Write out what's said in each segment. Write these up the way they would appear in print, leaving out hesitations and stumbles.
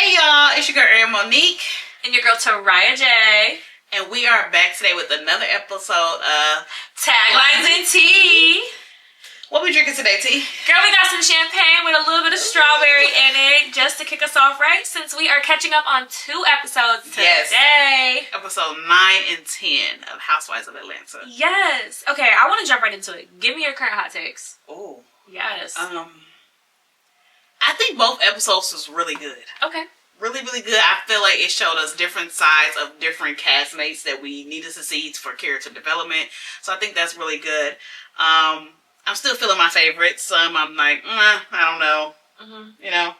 Hey y'all, it's your girl Ariel Monique. And your girl Taraya J. And we are back today with another episode of Taglines and Tea. What we drinking today, T? Girl, we got some champagne with a little bit of strawberry in it just to kick us off, right? Since we are catching up on 2 episodes today. Yes. Episode 9 and 10 of Housewives of Atlanta. Yes. Okay, I want to jump right into it. Give me your current hot takes. Ooh. Yes. I think both episodes was really good. Okay. Really, really good. I feel like it showed us different sides of different castmates that we needed to see for character development. So I think that's really good. I'm still feeling my favorites. Some I'm like, I don't know. You know?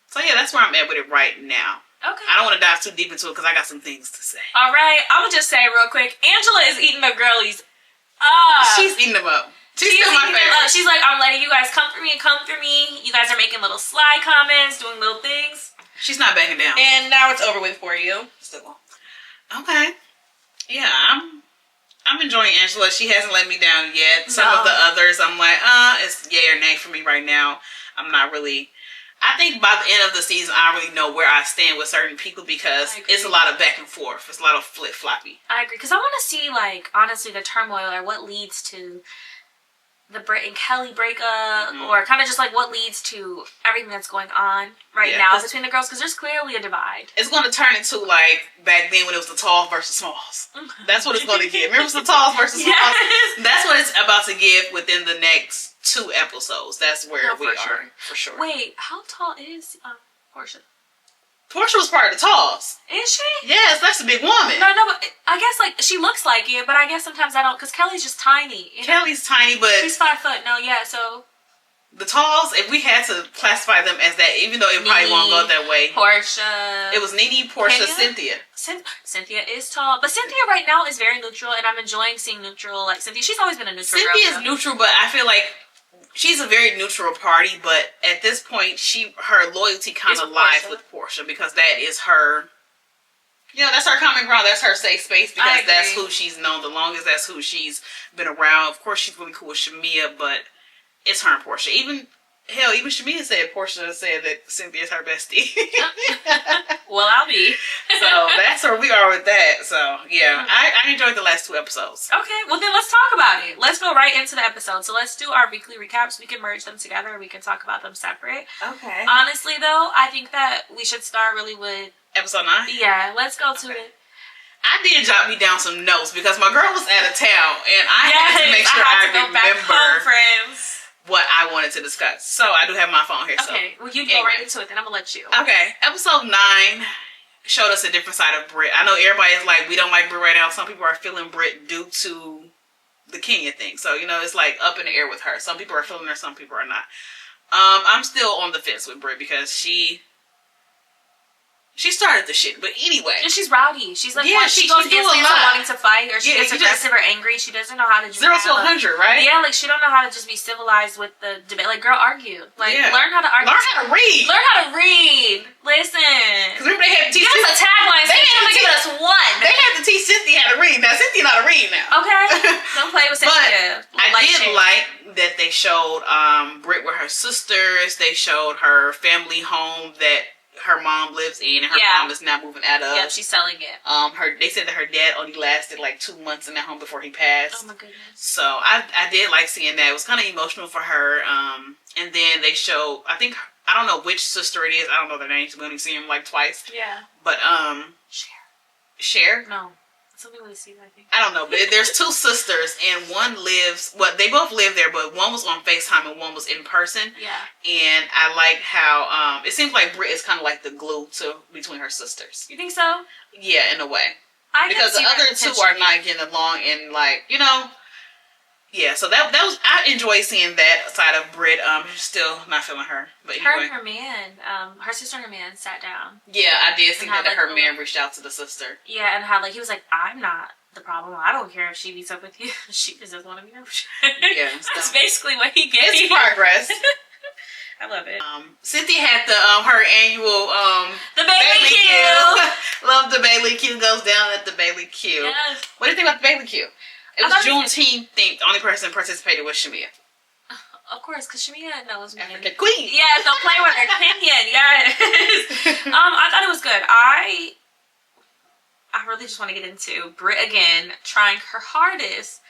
So yeah, that's where I'm at with it right now. Okay. I don't want to dive too deep into it because I got some things to say. All right. I'm going to just say real quick, Angela is eating the girlies She's eating them up. She's still my favorite. She's like, I'm letting you guys come for me. You guys are making little sly comments, doing little things. She's not backing down. And now it's over with for you. Still. Okay. Yeah, I'm enjoying Angela. She hasn't let me down yet. Some of the others, I'm like, it's yay or nay for me right now. I'm not really. I think by the end of the season, I really know where I stand with certain people because it's a lot of back and forth. It's a lot of flip-floppy. I agree. Because I want to see, like, honestly, the turmoil or what leads to the Britt and Kelly breakup or kind of just like what leads to everything that's going on right now between the girls because there's clearly a divide. It's going to turn into like back then when it was the talls versus smalls. That's what it's going to get. Remember it was the talls versus smalls? That's what it's about to give within the next 2 episodes. That's where we are for sure. Wait, how tall is Portia? Portia was part of the talls. Is she? Yes, that's a big woman. No, but I guess like she looks like it, but I guess sometimes I don't because Kelly's just tiny. Kelly's tiny, but she's 5 foot. No, yeah, so the talls, if we had to classify them as that, even though it probably won't go that way. Portia. It was Nene, Portia, Cynthia. Cynthia is tall, but Cynthia right now is very neutral, and I'm enjoying seeing neutral like Cynthia. She's always been a neutral. Cynthia is neutral, but I feel like she's a very neutral party, but at this point, her loyalty kind of lies with Portia because that is her. You know, that's her common ground. That's her safe space because that's who she's known the longest. That's who she's been around. Of course, she's really cool with Shamia, but it's her and Portia. Even Shamia said Portia said that Cynthia's her bestie. Well, I'll be. So that's where we are with that. So yeah, I enjoyed the last 2 episodes. Okay, well then let's talk about it. Let's go right into the episode. So let's do our weekly recaps. We can merge them together. We can talk about them separate. Okay. Honestly, though, I think that we should start really with episode 9. Yeah, let's go to it. I did jot me down some notes because my girl was out of town and I had to make sure I remember back home, friends. What I wanted to discuss. So I do have my phone here. Okay, well you go right into it, then I'm gonna let you. Okay, episode 9 showed us a different side of Britt. I know everybody is like, we don't like Britt right now. Some people are feeling Britt due to the Kenya thing. So, you know, it's like up in the air with her. Some people are feeling her, some people are not. I'm still on the fence with Britt because she started the shit, but anyway. And she's rowdy. She's like, she can goes do a instantly lot. wanting to fight, or she gets aggressive or angry. She doesn't know how to just 0 to 100, right? Yeah, like she don't know how to just be civilized with the debate. Like, girl, argue. Like, learn how to argue. Learn how to read. Learn how to read. Listen. Because remember they had to teach. Give us a tagline. They had to give us one. They had to teach Cynthia how to read. Now Cynthia know how to read now. Okay. Don't play with Cynthia. But I did like that they showed Britt with her sisters. They showed her family home that her mom lives in, and her mom is now moving out of. Yeah, she's selling it. They said that her dad only lasted like 2 months in that home before he passed. Oh my goodness. So I did like seeing that. It was kind of emotional for her. And then they showed, I don't know which sister it is. I don't know their names. We only see them like twice. Yeah. But Cher? No. Something we see, I think. I don't know, but there's 2 sisters, and one lives. Well, they both live there, but one was on FaceTime and one was in person. Yeah. And I like how it seems like Britt is kind of like the glue between her sisters. You think so? Yeah, in a way. Because the other 2 are not getting along, and like yeah. So that was, I enjoy seeing that side of Britt. Still not feeling her, but anyway. Her and her man, her sister and her man sat down. Yeah, I did see that her man reached out to the sister. Yeah, and how like he was like, I'm not the problem. I don't care if she meets up with you. She just doesn't want to meet up. Yeah, that's basically what he gets. It's progress. I love it. Cynthia had her annual the Bailey Q. Love the Bailey Q goes down at the Bailey Q. Yes. What do you think about the Bailey Q? It was Juneteenth themed. The only person that participated was Shamia. Of course, because Shamia knows me. African queen. Yeah, don't play with her. Kenyan, yes. I thought it was good. I really just want to get into Britt again trying her hardest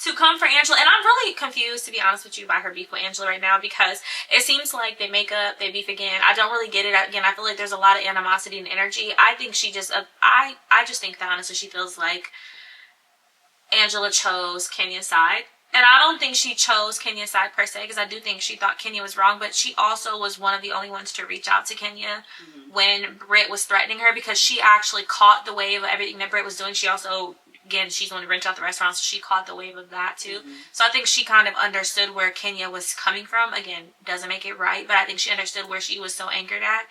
to come for Angela. And I'm really confused, to be honest with you, by her beef with Angela right now, because it seems like they make up, they beef again. I don't really get it. Again, I feel like there's a lot of animosity and energy. I think she just, I just think that honestly she feels like Angela chose Kenya's side. And I don't think she chose Kenya's side per se, because I do think she thought Kenya was wrong, but she also was one of the only ones to reach out to Kenya when Britt was threatening her, because she actually caught the wave of everything that Britt was doing. She also, again, she's the one to rent out the restaurant, so she caught the wave of that too. So I think she kind of understood where Kenya was coming from. Again, doesn't make it right, but I think she understood where she was so anchored at.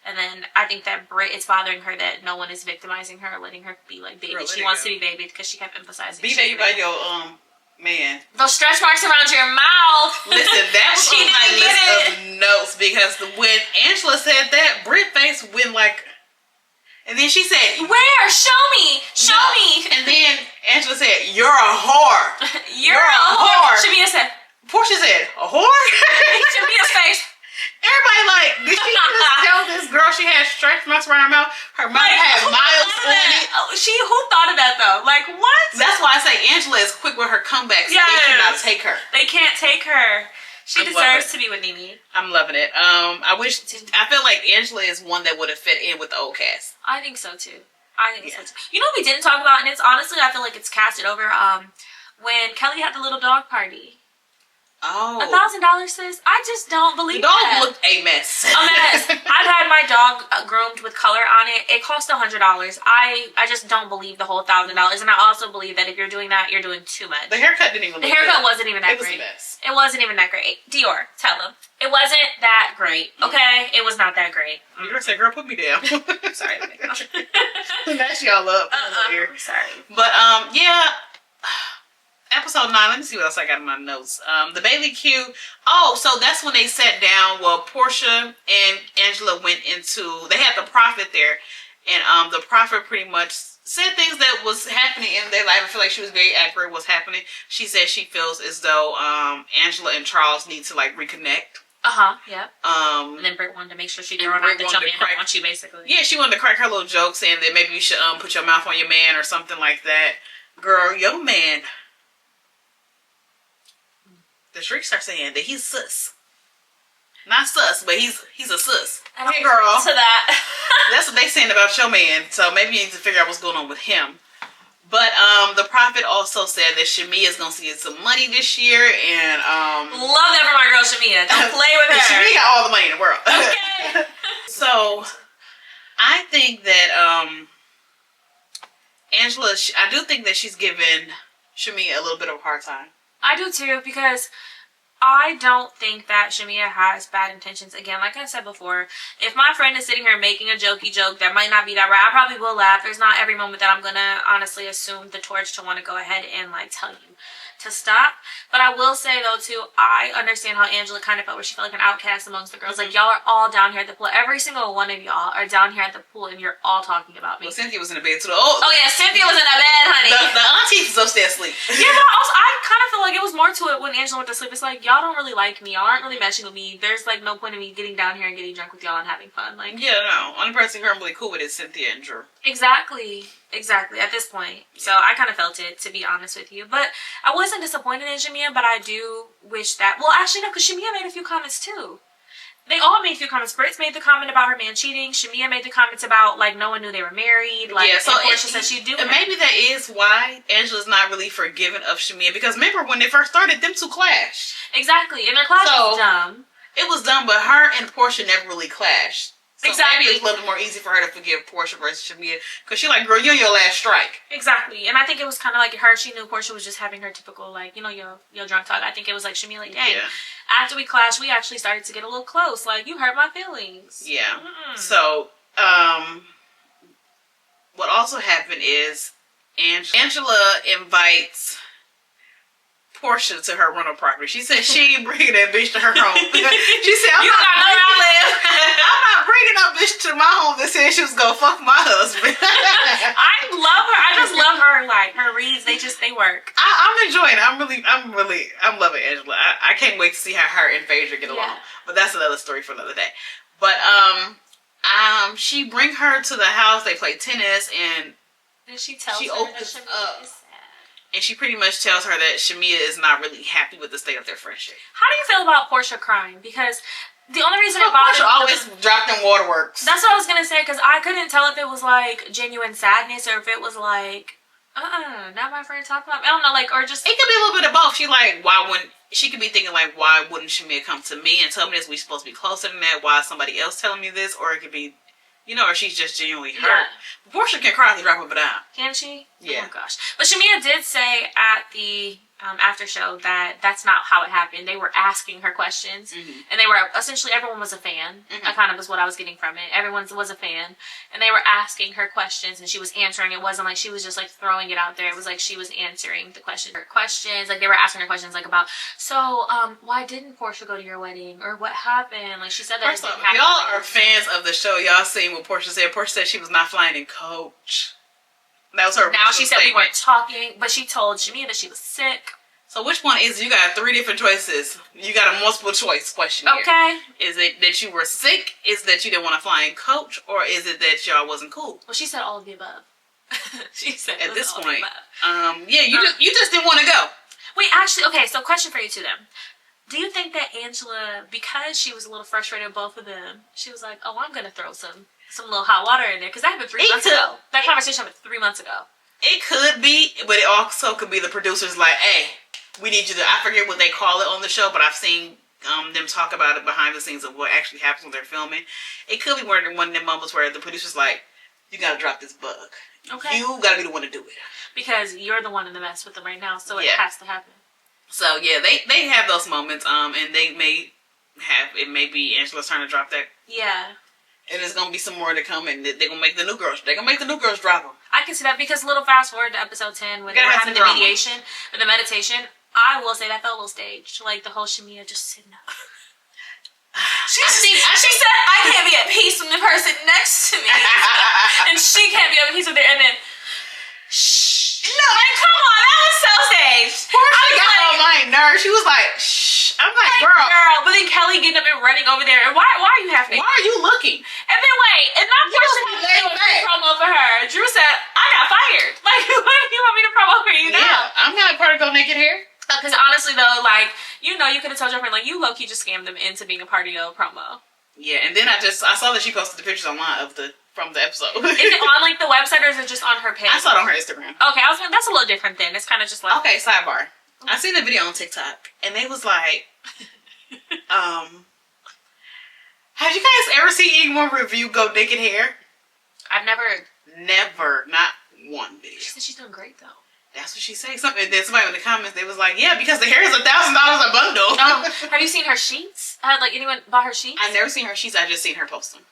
And then I think that Britt, it's bothering her that no one is victimizing her, letting her be like baby. Girl, she wants to be baby, because she kept emphasizing be baby by your man. Those stretch marks around your mouth. Listen, that was on my list of notes, because when Angela said that, Britt face went like, and then she said, where? Show me. Show me. And then Angela said, you're a whore. You're a whore. Shamia said. Portia said, a whore? Shamia's face. Everybody like, did she just tell this girl she had stretch marks around her mouth? Her mouth had miles on it. Who thought of that though? Like, what? That's why I say Angela is quick with her comebacks. Yes. They cannot take her. They can't take her. She deserves to be with Nene. I'm loving it. I feel like Angela is one that would have fit in with the old cast. I think so too. So too. You know what we didn't talk about, and it's honestly, I feel like it's casted over, when Kelly had the little dog party. Oh. $1,000, sis? I just don't believe that. The dog looked a mess. A mess. I've had my dog groomed with color on it. It cost $100. I just don't believe the whole $1,000. And I also believe that if you're doing that, you're doing too much. The haircut didn't even look The haircut good. wasn't even that great. It was a mess. It wasn't even that great. Dior, tell them. It wasn't that great. Okay? It was not that great. You're going to say, girl, put me down. Sorry. That's y'all up. Sorry. But, yeah. Episode 9, let me see what else I got in my notes. The Bailey Q. Oh, so that's when they sat down. Well, Portia and Angela went into, they had the prophet there. And the prophet pretty much said things that was happening in their life. I feel like she was very accurate what's happening. She said she feels as though Angela and Charles need to like reconnect. Yeah. And then Britt wanted to make sure she thrown out the jump in on you, basically. Yeah, she wanted to crack her little joke saying that maybe you should put your mouth on your man or something like that. Girl, your man. The streets are saying that he's sus. Not sus, but he's a sus. Hey, girl. To that. That's what they saying about your man. So maybe you need to figure out what's going on with him. But the prophet also said that Shamia's gonna see some money this year, and love that for my girl Shamia. Don't play with her. Shamia got all the money in the world. Okay. So I think that Angela, I do think that she's giving Shamia a little bit of a hard time. I do too, because I don't think that Shamia has bad intentions. Again, like I said before, if my friend is sitting here making a jokey joke that might not be that right, I probably will laugh. There's not every moment that I'm gonna honestly assume the torch to want to go ahead and like tell you to stop. But I will say though too, I understand how Angela kind of felt, where she felt like an outcast amongst the girls. Like, y'all are all down here at the pool. Every single one of y'all are down here at the pool, and you're all talking about me. Well, Cynthia was in the bed too. Oh yeah, Cynthia was in that bed, honey. The auntie was upstairs asleep. Yeah, but also I kind of feel like it was more to it when Angela went to sleep. It's like, y'all don't really like me. Y'all aren't really meshing with me. There's like no point in me getting down here and getting drunk with y'all and having fun. Like, yeah, no. Only person who I'm really cool with is Cynthia and Drew. Exactly. At this point. So I kind of felt it, to be honest with you. But I wasn't disappointed in Shamia, but I do wish that... Well, actually, no, because Shamia made a few comments, too. They all made a few comments. Britt's made the comment about her man cheating. Shamia made the comments about, like, no one knew they were married. Like, yeah, so Portia said she'd do it. Maybe that is why Angela's not really forgiving of Shamia. Because remember, when they first started, them two clashed. Exactly. And their clash was dumb. It was dumb, but her and Portia never really clashed. So exactly. Maybe it's a little bit more easy for her to forgive Portia versus Shamia. Because she like, girl, you're your last strike. Exactly. And I think it was kind of like her. She knew Portia was just having her typical, like, you know, your drunk talk. I think it was like Shamia, like, dang. Yeah. After we clashed, we actually started to get a little close. Like, you hurt my feelings. Yeah. So, what also happened is Angela invites Portia to her rental property. She said she ain't bringing that bitch to her home. She said, I'm not bringing that bitch to my home that said she was gonna fuck my husband. I love her. I just love her, like, her reads. They work. I'm enjoying it. I'm loving Angela. I can't wait to see how her and Phaedra get along. Yeah. But that's another story for another day. But she bring her to the house. They play tennis, and she tells her opens that up, is sad. and she pretty much tells her that Shamia is not really happy with the state of their friendship. How do you feel about Portia crying? Because the only reason it bothered Portia always dropped in waterworks. That's what I was gonna say, because I couldn't tell if it was like genuine sadness or if it was like, not my friend talking about me. I don't know, like, or just it could be a little bit of both. She like, why wouldn't she could be thinking like, why wouldn't Shamia come to me and tell me this? We supposed to be closer than that. Why is somebody else telling me this? Or it could be, or she's just genuinely hurt. Yeah. Portia can cry at the drop of a dime. Can she? Yeah. Oh gosh. But Shamia did say at the after show that that's not how it happened. They were asking her questions, and they were essentially everyone was a fan. That kind of was what I was getting from it. Everyone was a fan, and they were asking her questions, and she was answering. It wasn't like she was just like throwing it out there. It was like she was answering the questions. Her questions, like they were asking her questions, like about why didn't Portia go to your wedding, or what happened? Like she said that. First off, y'all are fans of the show. Y'all seen what Portia said. Portia said she was not flying in coach. That was her. Now she said we weren't talking, but she told Shamia that she was sick. So which one is it? You got 3 different choices. You got a multiple choice question here. Okay. Is it that you were sick? Is it that you didn't want to fly in coach? Or is it that y'all wasn't cool? Well, she said all of the above. She said at this point, you just didn't want to go. Wait, actually, okay. So question for you two then. Do you think that Angela, because she was a little frustrated with both of them, she was like, "Oh, I'm gonna throw some little hot water in there," because that happened 3 months ago. That conversation happened 3 months ago. It could be, but it also could be the producers like, "Hey, we need you to." I forget what they call it on the show, but I've seen them talk about it behind the scenes of what actually happens when they're filming. It could be one of them moments where the producer's like, "You gotta drop this bug. Okay, you gotta be the one to do it because you're the one in the mess with them right now, so it has to happen." So yeah, they have those moments, and it may be Angela's turn to drop that. Yeah. And there's gonna be some more to come, and they're gonna make the new girls. They're gonna make the new girls drop them. I can see that because a little fast forward to episode 10 when they were having the mediation or the meditation. I will say that felt a little staged, like the whole Shamia just sitting up. She said, "I can't be at peace with the person next to me," and she can't be at peace with her, and then. Shh. No, like, come on, that was so staged. Portia got on my nerves. She was like, "Shh." I'm like, girl. But then Kelly getting up and running over there. And why are you having? Why are you looking? And then wait, and not Portia doing a promo for her. Drew said, "I got fired." Like, what do you want me to promo for you now? Yeah, I'm not part of Go Naked Hair. Because honestly, though, like, you could have told your friend, like, you low-key just scammed them into being a part of your promo. Yeah, and then I saw that she posted the pictures online from the episode. Is it on like the website or is it just on her page? I saw it on her Instagram. Okay, that's a little different then. It's kind of just like okay. Sidebar. I seen the video on TikTok and they was like, have you guys ever seen anyone review Go Naked Hair? I've never, not one video. She said she's doing great though. That's what she said. And then somebody in the comments, they was like, yeah, because the hair is $1,000 a bundle. Have you seen her sheets? Like anyone bought her sheets? I've never seen her sheets. I just seen her post them.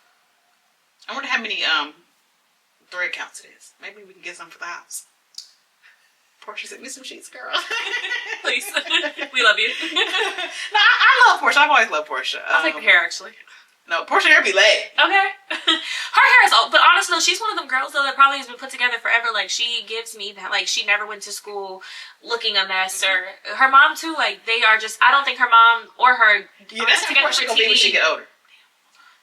I wonder how many thread counts it is. Maybe we can get some for the house. Portia sent me some sheets, girl. Please. We love you. No, I love Portia. I've always loved Portia. I'll take the hair, actually. No, Portia hair be laid. Okay. Her hair is old, but honestly, she's one of them girls, though, that probably has been put together forever. Like, she gives me that, like, she never went to school looking a mess, or her mom, too, like, they are just, I don't think her mom or her... Yeah, that's how Portia gonna be when she get older.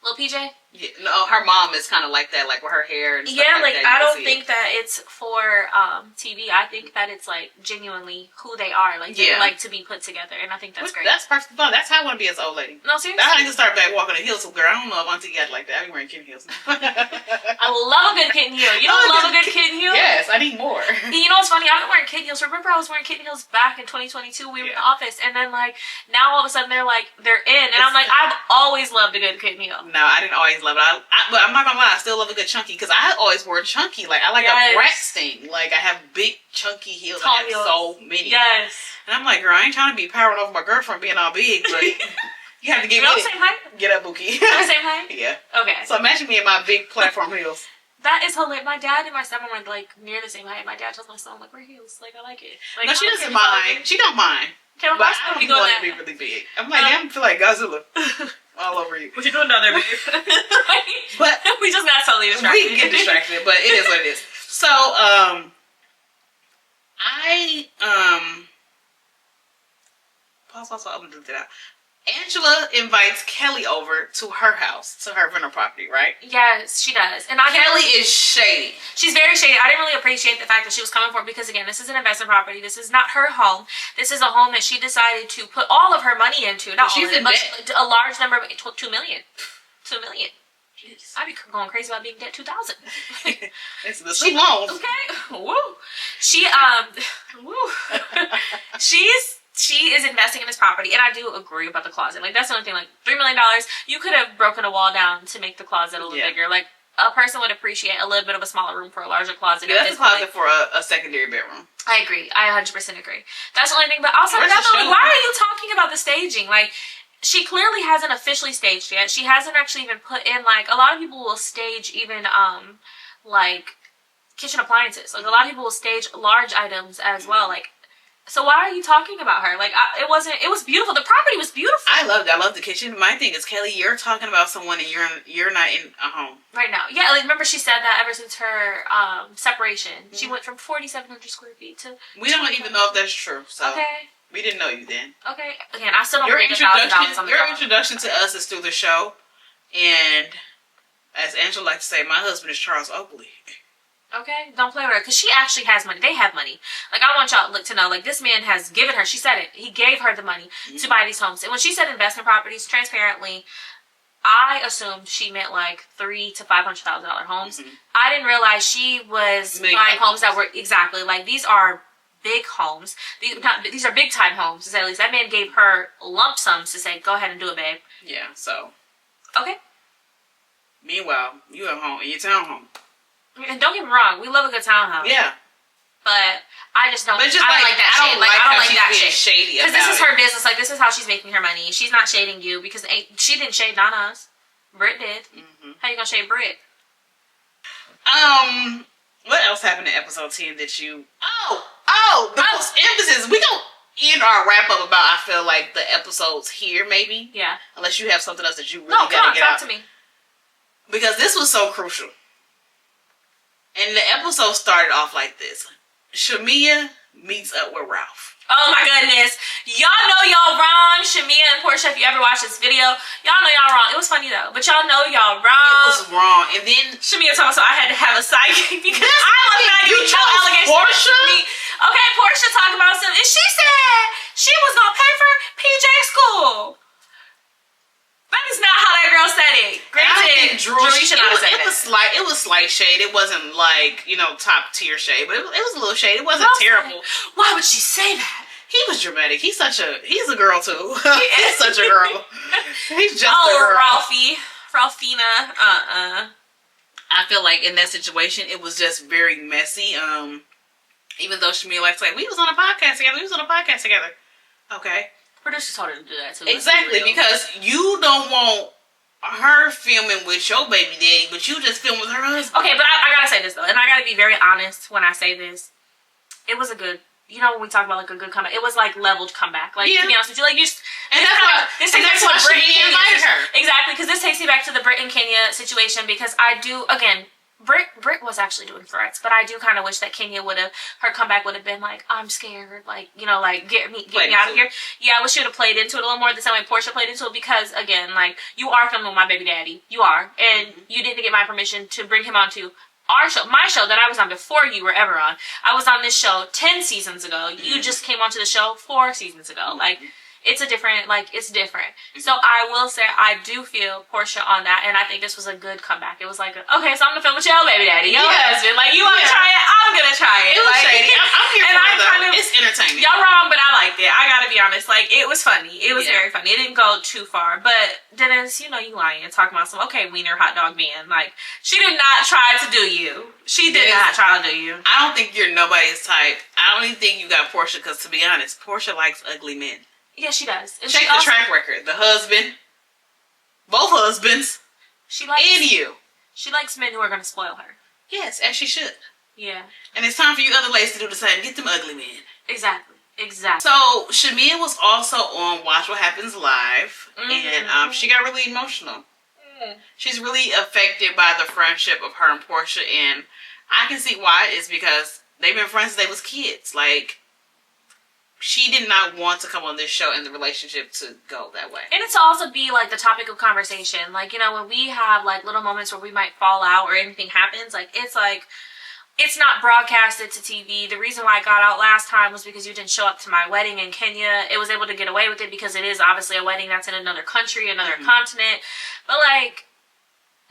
Lil PJ? Yeah, no, her mom is kind of like that, like with her hair and stuff like that. I don't think that it's for TV. I think that it's like genuinely who they are. Like they like to be put together, and I think that's great. That's perfect fun. That's how I want to be as an old lady. No, seriously. That's how I need to start back walking in heels. So, girl, I don't know if Auntie got like that. I be wearing kitten heels now. I love a good kitten heel. You don't love a good kitten heel? Yes, I need more. You know what's funny? I've been wearing kitten heels. Remember, I was wearing kitten heels back in 2022. We were in the office, and then like now all of a sudden they're in, and I'm like, I've always loved a good kitten heel. No, I didn't always love it. But I'm not gonna lie, I still love a good chunky because I always wore chunky. Like I like a brat stain. Like I have big chunky heels. I have so many. Yes. And I'm like, girl, I ain't trying to be powering over my girlfriend being all big, but you have to give me the same height. Get up, Bookie. We're the same height. Yeah. Okay. So imagine me in my big platform heels. That is hilarious. My dad and my stepmom are like near the same height. My dad tells my son, like, wear heels. Like, I like it. Like, no, she doesn't mind. She don't mind. But I don't want to be really big. I'm like, I feel like Godzilla. All over you. What you doing down there, babe? But we just got totally distracted. We get distracted, but it is what it is. So, pause. I'm gonna do that out. Angela invites Kelly over to her house, to her rental property, right? Yes, she does. And Kelly is shady. She's very shady. I didn't really appreciate the fact that she was coming for it because, again, this is an investment property. This is not her home. This is a home that she decided to put all of her money into. Not all of it, but a large number of $2 million. $2 million. Jeez. I'd be going crazy about being debt $2,000. It's the sweet loans. Okay. Woo. She is investing in this property, and I do agree about the closet. Like, that's the only thing. Like, $3 million, you could have broken a wall down to make the closet a little bigger. Like, a person would appreciate a little bit of a smaller room for a larger closet. Yeah, that's a closet for a secondary bedroom. I agree. I 100% agree. That's the only thing. But outside of that, though, like, why are you talking about the staging? Like, she clearly hasn't officially staged yet. She hasn't actually even put in, like, a lot of people will stage even, like, kitchen appliances. Like, a lot of people will stage large items as well. Like, so why are you talking about her? Like, it was beautiful. The property was beautiful. I loved the kitchen. My thing is, Kelly, you're talking about someone and you're not in a home. Right now. Yeah, like, remember she said that ever since her separation. Mm-hmm. She went from 4,700 square feet to... We don't even know if that's true, so... Okay. We didn't know you then. Okay. Again, I still don't believe $1,000 on the Your introduction to us is through the show, and as Angela likes to say, my husband is Charles Oakley. Okay, don't play with her, because she actually has money. They have money. Like, I want y'all to know, like, this man has given her, she said it, he gave her the money to buy these homes. And when she said investment properties, transparently, I assumed she meant, like, $300,000 to $500,000 homes. Mm-hmm. I didn't realize she was buying homes that were, exactly, like, these are big homes. These are big time homes, to say at least. That man gave her lump sums to say, go ahead and do it, babe. Yeah, so. Okay. Meanwhile, you at home in your townhome. And don't get me wrong, we love a good townhouse. Yeah. But I just don't. But just I don't like that shade. Like, I don't like that shade. Shady because this is her business. Like, this is how she's making her money. She's not shading you because she didn't shade on us. Britt did. Mm-hmm. How you gonna shade Britt? What else happened in episode 10 that you... the most emphasis. We don't end our wrap-up about, I feel like, the episodes here, maybe. Yeah. Unless you have something else that you really gotta get out. Talk to me. Because this was so crucial. And the episode started off like this. Shamia meets up with Ralph. Oh my goodness. Y'all know y'all wrong. Shamia and Portia, if you ever watch this video, y'all know y'all wrong. It was funny though, but y'all know y'all wrong. It was wrong. And then Shamia told me so I had to have a sidekick because I was not you getting no allegations. Portia? Okay, Portia talking about something. And she said she was gonna pay for PJ school. That is not how that girl said it. Granted, Drew, you should not say that. It was slight shade. It wasn't like, top tier shade, but it was a little shade. It wasn't terrible. Why would she say that? He was dramatic. He's a girl too. He's such a girl. He's just a girl. Ralphina. I feel like in that situation, it was just very messy. Even though Shamia likes to say, we was on a podcast together. Okay. Producers told her to do that too. Exactly, because you don't want her filming with your baby daddy, but you just film with her husband. Okay, but I gotta say this though, and I gotta be very honest when I say this. It was a good, when we talk about like a good comeback, it was like leveled comeback. Like, to be honest with you, like that's why Shamia invited her. Exactly, because this takes me back to the Britt and Kenya situation, because I do, again, Britt was actually doing threats, but I do kind of wish that Kenya her comeback would have been like, I'm scared, like, get me out of here. Yeah, I wish she would have played into it a little more the same way Portia played into it, because, again, like, you are filming with my baby daddy. You are. And you didn't get my permission to bring him onto our show, my show that I was on before you were ever on. I was on this show 10 seasons ago. You just came onto the show 4 seasons ago. Like, it's different. So I will say I do feel Portia on that, and I think this was a good comeback. It was like, okay, so I'm gonna film with your baby daddy, your husband. Like, you wanna try it? I'm gonna try it. It was shady. I'm here for it. It's entertaining. Y'all wrong, but I liked it. I gotta be honest. Like, it was funny. It was very funny. It didn't go too far. But Dennis, you lying and talking about some wiener hot dog man. Like, she did not try to do you. She did not try to do you. I don't think you're nobody's type. I don't even think you got Portia, because to be honest, Portia likes ugly men. Yeah, she does. And check the track record. The husband, both husbands, and you. She likes men who are going to spoil her. Yes, as she should. Yeah. And it's time for you other ladies to do the same. Get them ugly men. Exactly. So, Shamia was also on Watch What Happens Live, and she got really emotional. She's really affected by the friendship of her and Portia, and I can see why. It's because they've been friends since they was kids. Like, she did not want to come on this show and the relationship to go that way. And it's to also be, like, the topic of conversation. Like, you know, when we have, like, little moments where we might fall out or anything happens, like, it's not broadcasted to TV. The reason why I got out last time was because you didn't show up to my wedding in Kenya. It was able to get away with it because it is obviously a wedding that's in another country, another continent. But, like,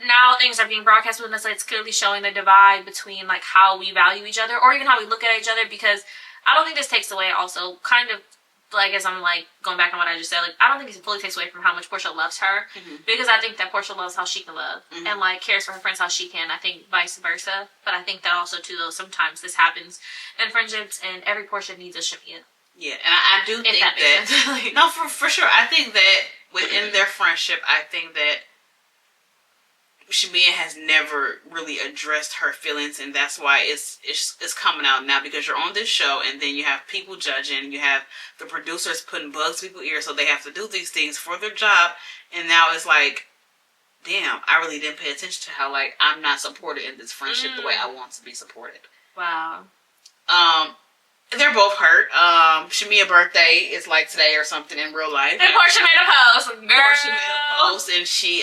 now things are being broadcast with us. It's clearly showing the divide between, like, how we value each other or even how we look at each other, because I don't think this takes away also kind of, like, as I'm, like, going back on what I just said, like, I don't think it fully takes away from how much Portia loves her, because I think that Portia loves how she can love, and, like, cares for her friends how she can. I think vice versa, but I think that also, too, though, sometimes this happens in friendships, and every Portia needs a Shamia. Yeah, and I do think that no, for sure. I think that within their friendship, I think that Shamia has never really addressed her feelings, and that's why it's coming out now, because you're on this show, and then you have people judging, you have the producers putting bugs in people's ears, so they have to do these things for their job, and now it's like, damn, I really didn't pay attention to how, like, I'm not supported in this friendship the way I want to be supported. Wow. They're both hurt. Shamia's birthday is like today or something in real life. And Portia made a post. Girl. Portia made a post, and Shamia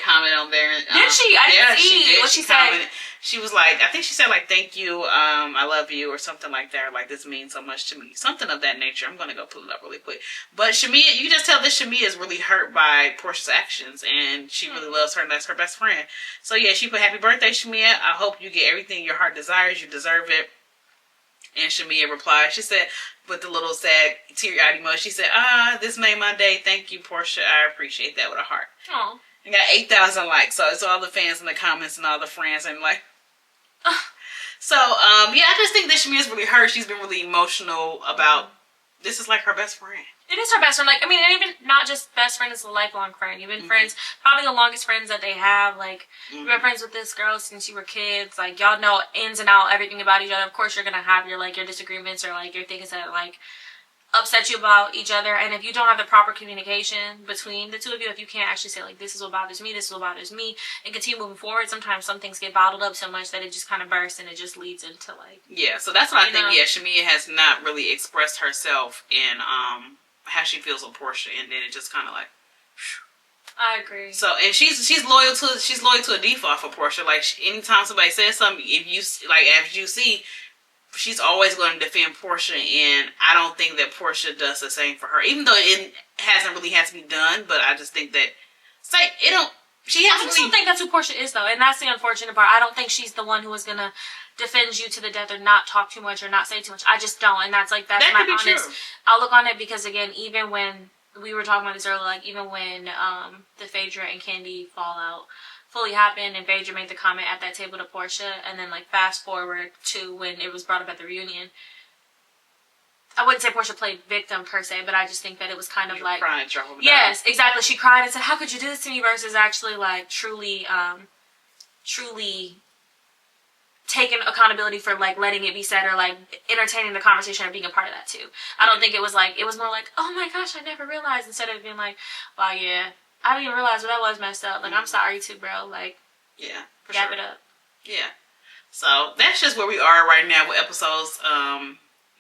commented on there. Did she? I didn't see. She did. What she said? She was like, I think she said, like, thank you, I love you, or something like that. Like, this means so much to me. Something of that nature. I'm going to go pull it up really quick. But Shamia, you can just tell that Shamia is really hurt by Portia's actions, and she really loves her, and that's her best friend. So, yeah, she put, happy birthday, Shamia. I hope you get everything your heart desires. You deserve it. And Shamia replied, she said, with the little sad teary-eyed emoji, she said, this made my day. Thank you, Portia. I appreciate that, with a heart. Aww. I got 8,000 likes, so it's all the fans in the comments and all the friends, and like, so, yeah, I just think that Shamia's really hurt. She's been really emotional about, this is like her best friend. It is her best friend. Like, I mean, and even not just best friend, it's a lifelong friend. You've been friends, probably the longest friends that they have. Like, you've been friends with this girl since you were kids. Like, y'all know ins and out, everything about each other. Of course, you're going to have your, like, your disagreements or, like, your things that, like, upset you about each other. And if you don't have the proper communication between the two of you, if you can't actually say, like, this is what bothers me, this is what bothers me, and continue moving forward, sometimes some things get bottled up so much that it just kind of bursts, and it just leads into, like... Yeah, so that's what I think. Yeah, Shamia has not really expressed herself in, how she feels with Portia, and then it just kind of like... I agree. So, and she's loyal to a default for Portia. Like, anytime somebody says something, if you, like, as you see, she's always going to defend Portia, and I don't think that Portia does the same for her, even though it hasn't really had to be done. But I just think that it's like, it don't. She hasn't. I just don't think that's who Portia is, though, and that's the unfortunate part. I don't think she's the one who is gonna defend you to the death or not talk too much or not say too much. I just don't, and that's my honest outlook on it. Because again, even when we were talking about this earlier, like, even when the Phaedra and Candy fallout fully happened, and Phaedra made the comment at that table to Portia, and then, like, fast forward to when it was brought up at the reunion, I wouldn't say Portia played victim per se, but I just think that it was kind of like, crying, yes, exactly. She cried and said, "How could you do this to me?" Versus actually, like, truly taking accountability for, like, letting it be said, or, like, entertaining the conversation or being a part of that too. I don't think it was like, it was more like, "Oh my gosh, I never realized," instead of being like, "Wow, yeah, I didn't even realize that was messed up. Like, I'm sorry too, bro." Like, yeah, wrap it up. Yeah. So that's just where we are right now with episodes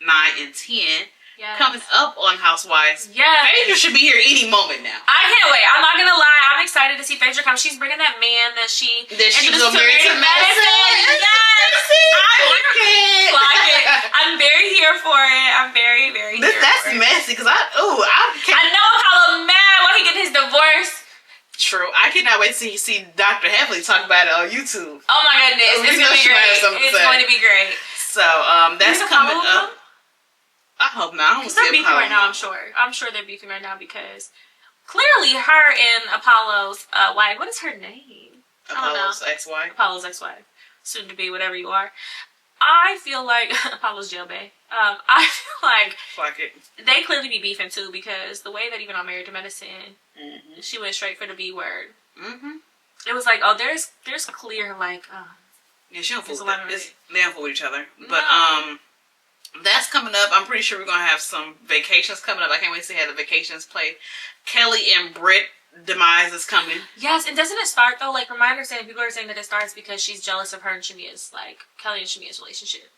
9 and 10. Yes. Coming up on Housewives. Yeah. Phaedra should be here any moment now. I can't wait. I'm not gonna lie. I'm excited to see Phaedra come. She's bringing that man that she was gonna marry to medicine. Yes. I'm very here for it. I'm very, very here that's for it. Messy, because I know Apollo mad when he get his divorce. True. I cannot wait to see Dr. Heavily talk about it on YouTube. Oh my goodness. It's gonna be great. It's going to be great. So, that's coming up. I hope not. I don't they're beefing right now, I'm sure. I'm sure they're beefing right now because clearly her and Apollo's wife, what is her name? Apollo's ex-wife? Apollo's ex-wife. Soon to be, whatever you are. I feel like Apollo's jail bae. I feel like they clearly be beefing too, because the way that even on Married to Medicine, she went straight for the B word. It was like, oh, there's clear, like, yeah, she don't fool with that. They don't fool with each other. But that's coming up. I'm pretty sure we're gonna have some vacations coming up. I can't wait to see how the vacations play. Kelly and Britt demise is coming. Yes, and doesn't it start though? Like from my understanding, people are saying that it starts because she's jealous of her and Shamia's, like Kelly and Shamia's relationship.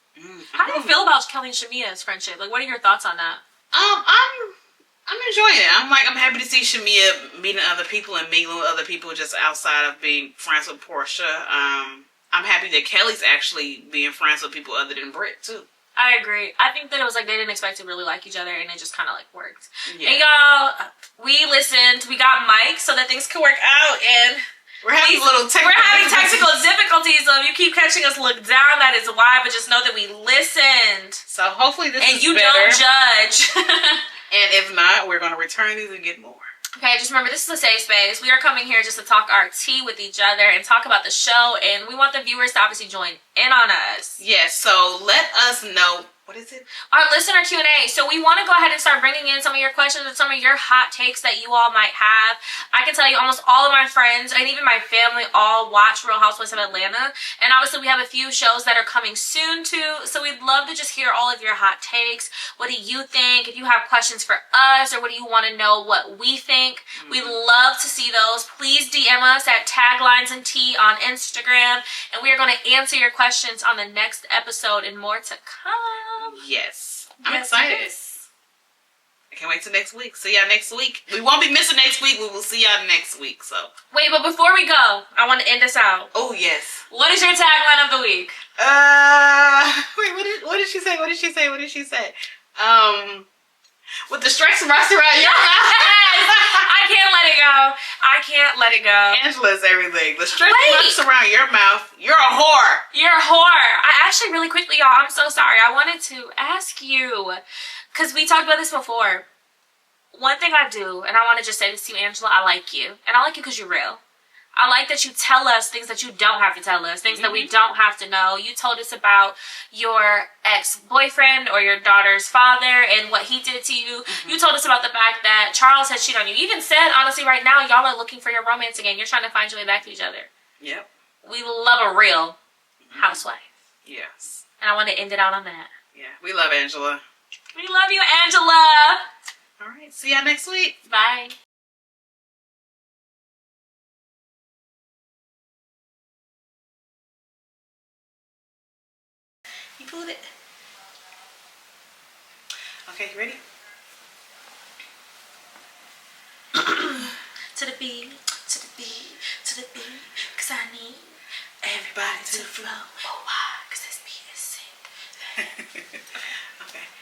How do you feel about Kelly and Shamia's friendship? Like, what are your thoughts on that? I'm enjoying it. I'm happy to see Shamia meeting other people and mingling with other people just outside of being friends with Portia. I'm happy that Kelly's actually being friends with people other than Britt too. I agree. I think that it was like they didn't expect to really like each other, and it just kind of like worked. Yeah. And y'all, we listened. We got mics so that things could work out, and we're having technical difficulties. So if you keep catching us look down, that is why. But just know that we listened. So hopefully this and is you better. Don't judge. And if not, we're going to return these and get more. Okay, just remember, this is a safe space. We are coming here just to talk our tea with each other and talk about the show, and we want the viewers to obviously join in on us. Yes, so let us know. What is it? Our listener Q&A. So we want to go ahead and start bringing in some of your questions and some of your hot takes that you all might have. I can tell you almost all of my friends and even my family all watch Real Housewives of Atlanta. And obviously we have a few shows that are coming soon too. So we'd love to just hear all of your hot takes. What do you think? If you have questions for us, or what do you want to know what we think? We'd love to see those. Please DM us at Taglines and Tea on Instagram. And we are going to answer your questions on the next episode and more to come. Yes. I'm excited. Yes. I can't wait till next week. See y'all next week. We won't be missing next week. We will see y'all next week. So wait, but before we go, I want to end us out. Oh yes. What is your tagline of the week? Wait, what did she say? What did she say? What did she say? With the stretch marks around your mouth. I can't let it go. I can't let it go. Angela's everything. The stretch marks around your mouth. You're a whore. You're a whore. I actually, really quickly, y'all, I'm so sorry. I wanted to ask you, because we talked about this before. One thing I do, and I want to just say this to you, Angela, I like you. And I like you because you're real. I like that you tell us things that you don't have to tell us, things that we don't have to know. You told us about your ex-boyfriend or your daughter's father and what he did to you. You told us about the fact that Charles has cheated on you. You even said, honestly, right now, y'all are looking for your romance again. You're trying to find your way back to each other. Yep. We love a real housewife. Yes. And I want to end it out on that. Yeah, we love Angela. We love you, Angela. All right, see y'all next week. Bye. You pulled it. Okay, you ready? To the beat, to the beat, to the beat, 'cause I need everybody to flow.